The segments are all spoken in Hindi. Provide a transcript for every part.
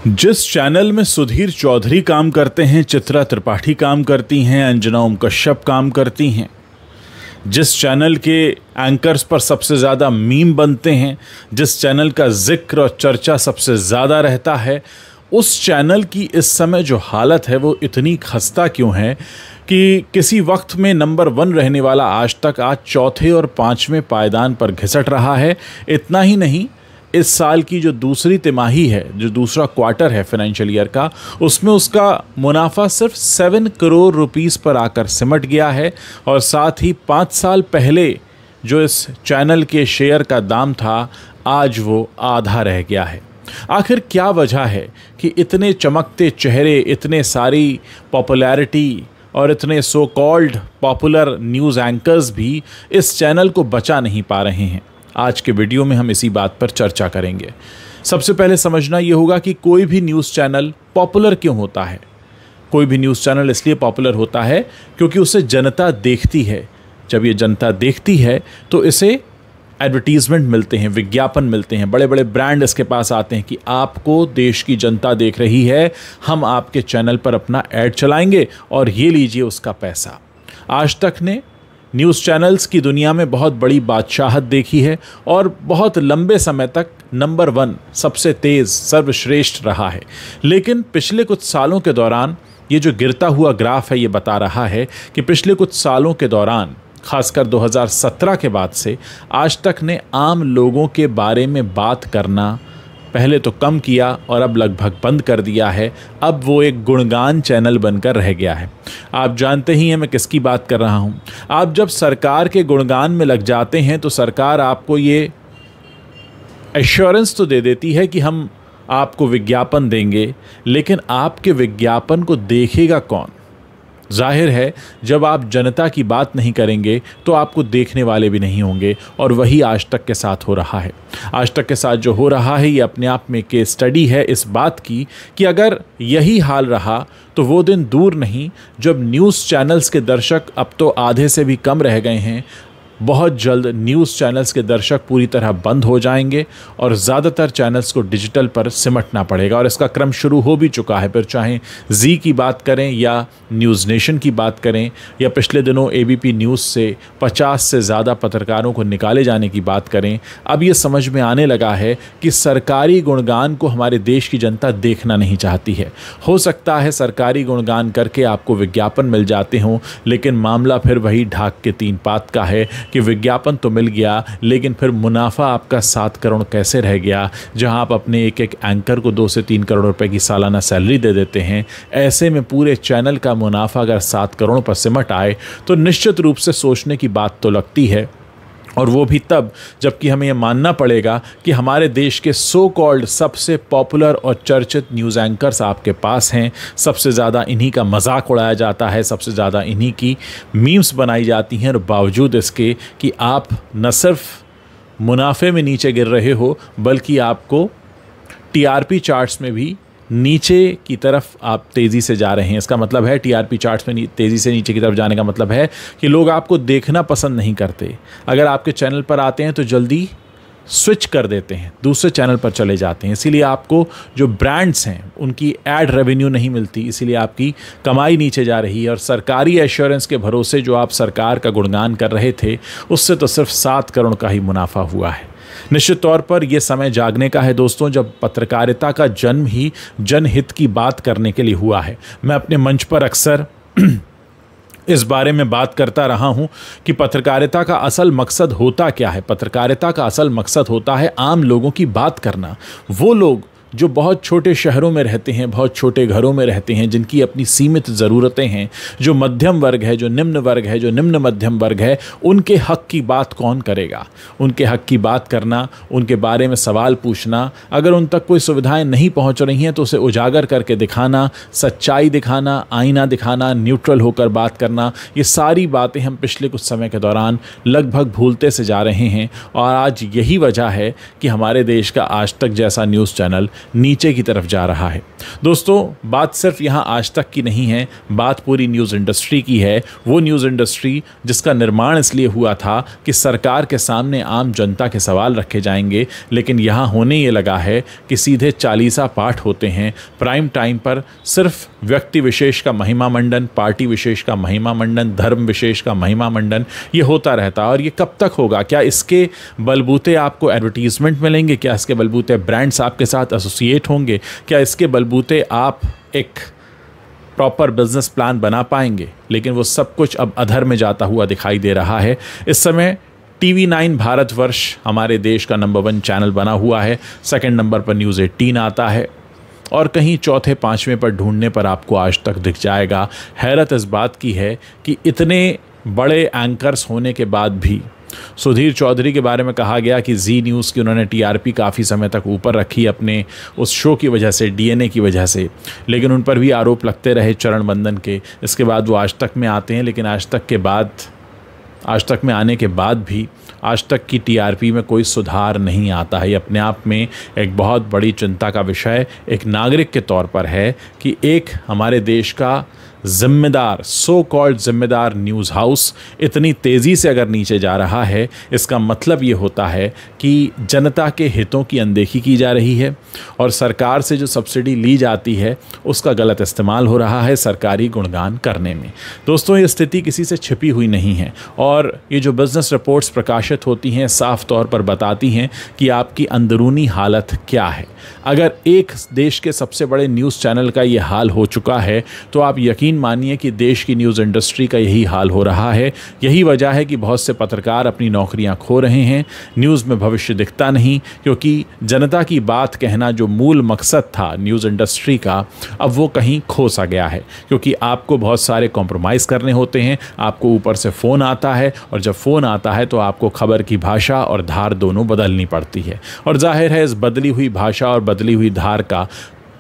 जिस चैनल में सुधीर चौधरी काम करते हैं, चित्रा त्रिपाठी काम करती हैं, अंजना ओम कश्यप काम करती हैं, जिस चैनल के एंकर्स पर सबसे ज़्यादा मीम बनते हैं, जिस चैनल का जिक्र और चर्चा सबसे ज़्यादा रहता है, उस चैनल की इस समय जो हालत है वो इतनी खस्ता क्यों है कि किसी वक्त में नंबर 1 रहने वाला आज तक आज चौथे और 5वें पायदान पर घिसट रहा है। इतना ही नहीं, इस साल की जो दूसरी तिमाही है, जो दूसरा क्वार्टर है फाइनेंशियल ईयर का, उसमें उसका मुनाफा सिर्फ 7 करोड़ रुपीस पर आकर सिमट गया है और साथ ही 5 साल पहले जो इस चैनल के शेयर का दाम था, आज वो आधा रह गया है। आखिर क्या वजह है कि इतने चमकते चेहरे, इतने सारी पॉपुलैरिटी और इतने so called popular news anchors भी इस चैनल को बचा नहीं पा रहे हैं? आज के वीडियो में हम इसी बात पर चर्चा करेंगे। सबसे पहले समझना ये होगा कि कोई भी न्यूज़ चैनल पॉपुलर क्यों होता है। कोई भी न्यूज़ चैनल इसलिए पॉपुलर होता है क्योंकि उसे जनता देखती है। जब ये जनता देखती है तो इसे एडवर्टीजमेंट मिलते हैं, विज्ञापन मिलते हैं, बड़े बड़े ब्रांड इसके पास आते हैं कि आपको देश की जनता देख रही है, हम आपके चैनल पर अपना ऐड चलाएंगे और ये लीजिए उसका पैसा। आज तक ने न्यूज़ चैनल्स की दुनिया में बहुत बड़ी बादशाहत देखी है और बहुत लंबे समय तक नंबर 1 सबसे तेज़, सर्वश्रेष्ठ रहा है। लेकिन पिछले कुछ सालों के दौरान ये जो गिरता हुआ ग्राफ है ये बता रहा है कि पिछले कुछ सालों के दौरान, खासकर 2017 के बाद से आज तक ने आम लोगों के बारे में बात करना पहले तो कम किया और अब लगभग बंद कर दिया है। अब वो एक गुणगान चैनल बनकर रह गया है। आप जानते ही हैं मैं किसकी बात कर रहा हूँ। आप जब सरकार के गुणगान में लग जाते हैं तो सरकार आपको ये एश्योरेंस तो दे देती है कि हम आपको विज्ञापन देंगे, लेकिन आपके विज्ञापन को देखेगा कौन? जाहिर है जब आप जनता की बात नहीं करेंगे तो आपको देखने वाले भी नहीं होंगे, और वही आज तक के साथ हो रहा है। आज तक के साथ जो हो रहा है ये अपने आप में केस स्टडी है इस बात की कि अगर यही हाल रहा तो वो दिन दूर नहीं जब न्यूज़ चैनल्स के दर्शक अब तो आधे से भी कम रह गए हैं। बहुत जल्द न्यूज़ चैनल्स के दर्शक पूरी तरह बंद हो जाएंगे और ज़्यादातर चैनल्स को डिजिटल पर सिमटना पड़ेगा, और इसका क्रम शुरू हो भी चुका है। फिर चाहे जी की बात करें या न्यूज़ नेशन की बात करें या पिछले दिनों एबीपी न्यूज़ से 50 से ज़्यादा पत्रकारों को निकाले जाने की बात करें, अब ये समझ में आने लगा है कि सरकारी गुणगान को हमारे देश की जनता देखना नहीं चाहती है। हो सकता है सरकारी गुणगान करके आपको विज्ञापन मिल जाते हों, लेकिन मामला फिर वही ढाक के 3 पात का है कि विज्ञापन तो मिल गया, लेकिन फिर मुनाफा आपका 7 करोड़ कैसे रह गया, जहां आप अपने एक एक एंकर को 2 से 3 करोड़ रुपए की सालाना सैलरी दे देते हैं। ऐसे में पूरे चैनल का मुनाफा अगर 7 करोड़ पर सिमट आए तो निश्चित रूप से सोचने की बात तो लगती है, और वो भी तब जबकि हमें ये मानना पड़ेगा कि हमारे देश के सो कॉल्ड सबसे पॉपुलर और चर्चित न्यूज़ एंकर्स आपके पास हैं। सबसे ज़्यादा इन्हीं का मजाक उड़ाया जाता है, सबसे ज़्यादा इन्हीं की मीम्स बनाई जाती हैं, और बावजूद इसके कि आप न सिर्फ मुनाफे में नीचे गिर रहे हो बल्कि आपको टीआरपी चार्ट्स में भी नीचे की तरफ आप तेज़ी से जा रहे हैं। इसका मतलब है टीआरपी चार्ट्स में तेज़ी से नीचे की तरफ जाने का मतलब है कि लोग आपको देखना पसंद नहीं करते। अगर आपके चैनल पर आते हैं तो जल्दी स्विच कर देते हैं, दूसरे चैनल पर चले जाते हैं। इसीलिए आपको जो ब्रांड्स हैं उनकी एड रेवेन्यू नहीं मिलती, इसीलिए आपकी कमाई नीचे जा रही है। और सरकारी एश्योरेंस के भरोसे जो आप सरकार का गुणगान कर रहे थे उससे तो सिर्फ 7 करोड़ का ही मुनाफा हुआ है। निश्चित तौर पर यह समय जागने का है दोस्तों, जब पत्रकारिता का जन्म ही जनहित की बात करने के लिए हुआ है। मैं अपने मंच पर अक्सर इस बारे में बात करता रहा हूं कि पत्रकारिता का असल मकसद होता क्या है। पत्रकारिता का असल मकसद होता है आम लोगों की बात करना। वो लोग जो बहुत छोटे शहरों में रहते हैं, बहुत छोटे घरों में रहते हैं, जिनकी अपनी सीमित ज़रूरतें हैं, जो मध्यम वर्ग है, जो निम्न वर्ग है, जो निम्न मध्यम वर्ग है, उनके हक़ की बात कौन करेगा? उनके हक़ की बात करना, उनके बारे में सवाल पूछना, अगर उन तक कोई सुविधाएं नहीं पहुंच रही हैं तो उसे उजागर करके दिखाना, सच्चाई दिखाना, आईना दिखाना, न्यूट्रल होकर बात करना, ये सारी बातें हम पिछले कुछ समय के दौरान लगभग भूलते से जा रहे हैं। और आज यही वजह है कि हमारे देश का आज तक जैसा न्यूज़ चैनल नीचे की तरफ जा रहा है। दोस्तों, बात सिर्फ यहाँ आज तक की नहीं है, बात पूरी न्यूज़ इंडस्ट्री की है। वो न्यूज़ इंडस्ट्री जिसका निर्माण इसलिए हुआ था कि सरकार के सामने आम जनता के सवाल रखे जाएंगे, लेकिन यहाँ होने ये लगा है कि सीधे चालीसा पाठ होते हैं प्राइम टाइम पर। सिर्फ व्यक्ति विशेष का महिमा मंडन, पार्टी विशेष का महिमा मंडन, धर्म विशेष का महिमा मंडन, ये होता रहता है। और ये कब तक होगा? क्या इसके बलबूते आपको एडवर्टीजमेंट मिलेंगे? क्या इसके बलबूते ब्रांड्स आपके साथ एसोसिएट होंगे? क्या इसके बलबूते आप एक प्रॉपर बिजनेस प्लान बना पाएंगे? लेकिन वो सब कुछ अब अधर में जाता हुआ दिखाई दे रहा है। इस समय TV9 भारतवर्ष हमारे देश का नंबर 1 चैनल बना हुआ है। सेकंड नंबर पर न्यूज़ 18 आता है और कहीं चौथे पांचवें पर ढूंढने पर आपको आज तक दिख जाएगा। हैरत इस बात की है कि इतने बड़े एंकर्स होने के बाद भी सुधीर चौधरी के बारे में कहा गया कि जी न्यूज़ की उन्होंने TRP काफ़ी समय तक ऊपर रखी अपने उस शो की वजह से, DNA की वजह से, लेकिन उन पर भी आरोप लगते रहे चरण वंदन के। इसके बाद वो आज तक में आते हैं, लेकिन आज तक में आने के बाद भी आज तक की TRP में कोई सुधार नहीं आता है। ये अपने आप में एक बहुत बड़ी चिंता का विषय एक नागरिक के तौर पर है कि एक हमारे देश का जिम्मेदार, सो कॉल्ड जिम्मेदार न्यूज़ हाउस इतनी तेज़ी से अगर नीचे जा रहा है, इसका मतलब ये होता है कि जनता के हितों की अनदेखी की जा रही है और सरकार से जो सब्सिडी ली जाती है उसका गलत इस्तेमाल हो रहा है सरकारी गुणगान करने में। दोस्तों, ये स्थिति किसी से छिपी हुई नहीं है और ये जो बिज़नेस रिपोर्ट्स प्रकाशित होती हैं साफ तौर पर बताती हैं कि आपकी अंदरूनी हालत क्या है। अगर एक देश के सबसे बड़े न्यूज़ चैनल का ये हाल हो चुका है तो आप यकीन मानिए कि देश की न्यूज़ इंडस्ट्री का यही हाल हो रहा है। यही वजह है कि बहुत से पत्रकार अपनी नौकरियां खो रहे हैं। न्यूज़ में भविष्य दिखता नहीं, क्योंकि जनता की बात कहना जो मूल मकसद था न्यूज़ इंडस्ट्री का, अब वो कहीं खो सा गया है। क्योंकि आपको बहुत सारे कॉम्प्रोमाइज़ करने होते हैं, आपको ऊपर से फ़ोन आता है और जब फ़ोन आता है तो आपको खबर की भाषा और धार दोनों बदलनी पड़ती है। और जाहिर है इस बदली हुई भाषा और बदली हुई धार का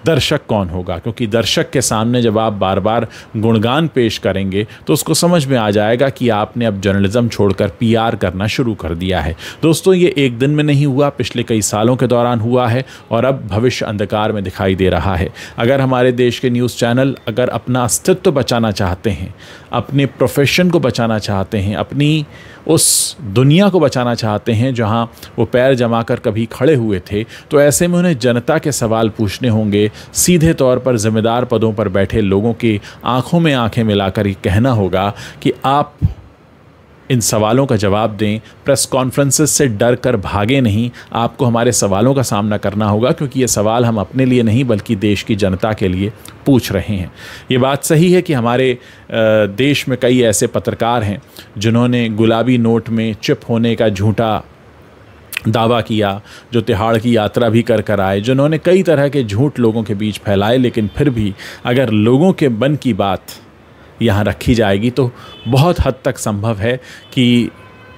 दर्शक कौन होगा? क्योंकि दर्शक के सामने जब आप बार बार गुणगान पेश करेंगे तो उसको समझ में आ जाएगा कि आपने अब जर्नलिज्म छोड़कर PR करना शुरू कर दिया है। दोस्तों, ये एक दिन में नहीं हुआ, पिछले कई सालों के दौरान हुआ है और अब भविष्य अंधकार में दिखाई दे रहा है। अगर हमारे देश के न्यूज़ चैनल अगर अपना अस्तित्व बचाना चाहते हैं, अपने प्रोफेशन को बचाना चाहते हैं, अपनी उस दुनिया को बचाना चाहते हैं जहां वो पैर जमाकर कभी खड़े हुए थे, तो ऐसे में उन्हें जनता के सवाल पूछने होंगे। सीधे तौर पर जिम्मेदार पदों पर बैठे लोगों की आंखों में आंखें मिलाकर ये कहना होगा कि आप इन सवालों का जवाब दें। प्रेस कॉन्फ्रेंसेस से डर कर भागे नहीं, आपको हमारे सवालों का सामना करना होगा, क्योंकि ये सवाल हम अपने लिए नहीं बल्कि देश की जनता के लिए पूछ रहे हैं। ये बात सही है कि हमारे देश में कई ऐसे पत्रकार हैं जिन्होंने गुलाबी नोट में चिप होने का झूठा दावा किया, जो तिहाड़ की यात्रा भी कर आए, जिन्होंने कई तरह के झूठ लोगों के बीच फैलाए, लेकिन फिर भी अगर लोगों के मन की बात यहाँ रखी जाएगी तो बहुत हद तक संभव है कि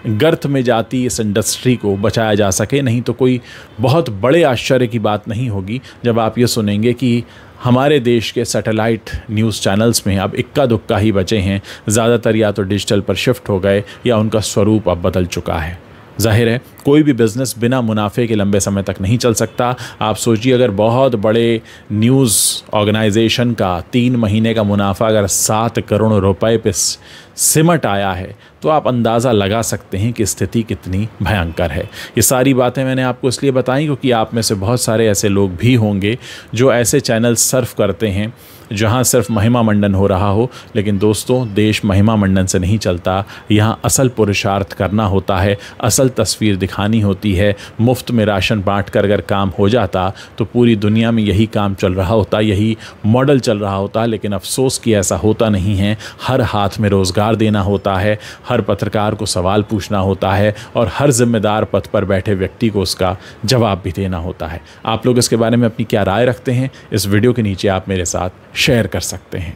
गर्त में जाती इस इंडस्ट्री को बचाया जा सके। नहीं तो कोई बहुत बड़े आश्चर्य की बात नहीं होगी जब आप ये सुनेंगे कि हमारे देश के सैटेलाइट न्यूज़ चैनल्स में अब इक्का दुक्का ही बचे हैं, ज़्यादातर या तो डिजिटल पर शिफ्ट हो गए या उनका स्वरूप अब बदल चुका है। जाहिर है कोई भी बिज़नेस बिना मुनाफे के लंबे समय तक नहीं चल सकता। आप सोचिए, अगर बहुत बड़े न्यूज़ ऑर्गेनाइजेशन का 3 महीने का मुनाफा अगर 7 करोड़ रुपए पे सिमट आया है तो आप अंदाज़ा लगा सकते हैं कि स्थिति कितनी भयंकर है। ये सारी बातें मैंने आपको इसलिए बताई क्योंकि आप में से बहुत सारे ऐसे लोग भी होंगे जो ऐसे चैनल सर्व करते हैं जहां सिर्फ महिमा मंडन हो रहा हो। लेकिन दोस्तों, देश महिमा मंडन से नहीं चलता, यहाँ असल पुरुषार्थ करना होता है, असल तस्वीर दिखानी होती है। मुफ्त में राशन बांट कर अगर काम हो जाता तो पूरी दुनिया में यही काम चल रहा होता, यही मॉडल चल रहा होता। लेकिन अफसोस कि ऐसा होता नहीं है। हर हाथ में रोज़गार देना होता है, हर पत्रकार को सवाल पूछना होता है और हर जिम्मेदार पद पर बैठे व्यक्ति को उसका जवाब भी देना होता है। आप लोग इसके बारे में अपनी क्या राय रखते हैं? इस वीडियो के नीचे आप मेरे साथ शेयर कर सकते हैं।